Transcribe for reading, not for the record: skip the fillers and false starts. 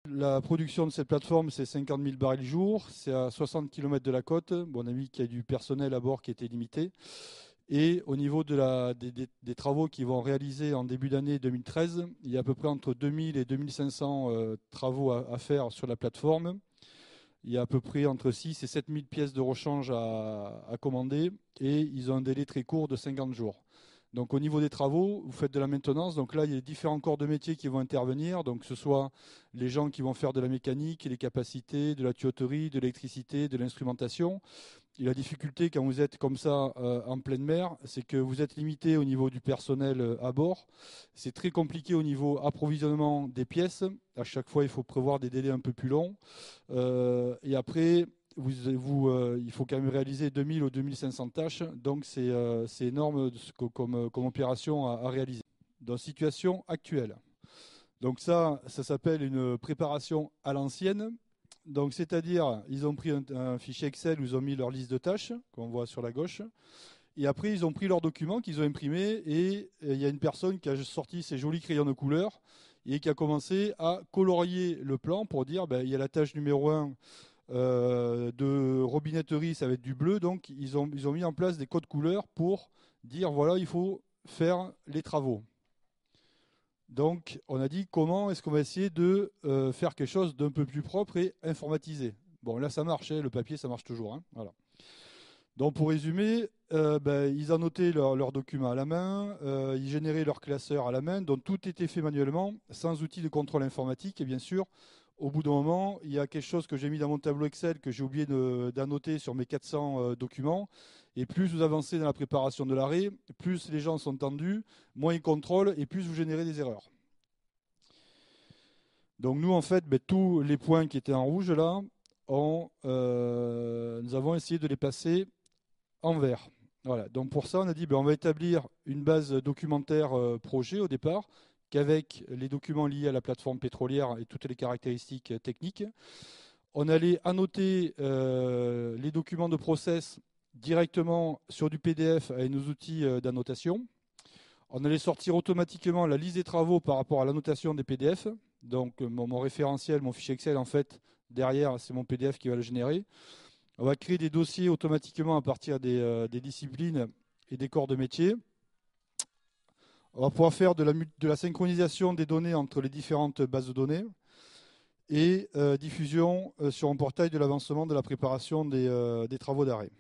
La production de cette plateforme, c'est 50 000 barils jour. C'est à 60 km de la côte. Bon, on a vu qu'il y a du personnel à bord qui était limité. Et au niveau des travaux qu'ils vont réaliser en début d'année 2013, il y a à peu près entre 2000 et 2500 travaux à faire sur la plateforme. Il y a à peu près entre 6 et 7 000 pièces de rechange à commander et ils ont un délai très court de 50 jours. Donc au niveau des travaux, vous faites de la maintenance. Donc là, il y a différents corps de métier qui vont intervenir. Donc que ce soit les gens qui vont faire de la mécanique, les capacités, de la tuyauterie, de l'électricité, de l'instrumentation. Et la difficulté quand vous êtes comme ça en pleine mer, c'est que vous êtes limité au niveau du personnel à bord. C'est très compliqué au niveau approvisionnement des pièces. À chaque fois, il faut prévoir des délais un peu plus longs. Et après, il faut quand même réaliser 2000 ou 2500 tâches. Donc c'est énorme comme opération à réaliser. Dans la situation actuelle. Donc ça s'appelle une préparation à l'ancienne. Donc, c'est-à-dire, ils ont pris un fichier Excel où ils ont mis leur liste de tâches, qu'on voit sur la gauche. Et après, ils ont pris leurs documents qu'ils ont imprimés. Et il y a une personne qui a sorti ses jolis crayons de couleur et qui a commencé à colorier le plan pour dire, il y a la tâche numéro 1 de robinetterie, ça va être du bleu. Donc, ils ont mis en place des codes couleurs pour dire, voilà, il faut faire les travaux. Donc, on a dit comment est-ce qu'on va essayer de faire quelque chose d'un peu plus propre et informatisé. Bon, là, ça marche, le papier, ça marche toujours. Hein, voilà. Donc, pour résumer, ils annotaient leurs documents à la main, ils généraient leurs classeurs à la main, donc tout était fait manuellement, sans outil de contrôle informatique. Et bien sûr, au bout d'un moment, il y a quelque chose que j'ai mis dans mon tableau Excel que j'ai oublié d'annoter sur mes 400 documents. Et plus vous avancez dans la préparation de l'arrêt, plus les gens sont tendus, moins ils contrôlent et plus vous générez des erreurs. Donc nous, en fait, tous les points qui étaient en rouge là, nous avons essayé de les passer en vert. Voilà. Donc pour ça, on a dit on va établir une base documentaire projet au départ, qu'avec les documents liés à la plateforme pétrolière et toutes les caractéristiques techniques. On allait annoter les documents de process directement sur du PDF avec nos outils d'annotation. On allait sortir automatiquement la liste des travaux par rapport à l'annotation des PDF. Donc mon référentiel, mon fichier Excel, en fait, derrière, c'est mon PDF qui va le générer. On va créer des dossiers automatiquement à partir des disciplines et des corps de métier. On va pouvoir faire de la synchronisation des données entre les différentes bases de données et diffusion sur un portail de l'avancement de la préparation des travaux d'arrêt.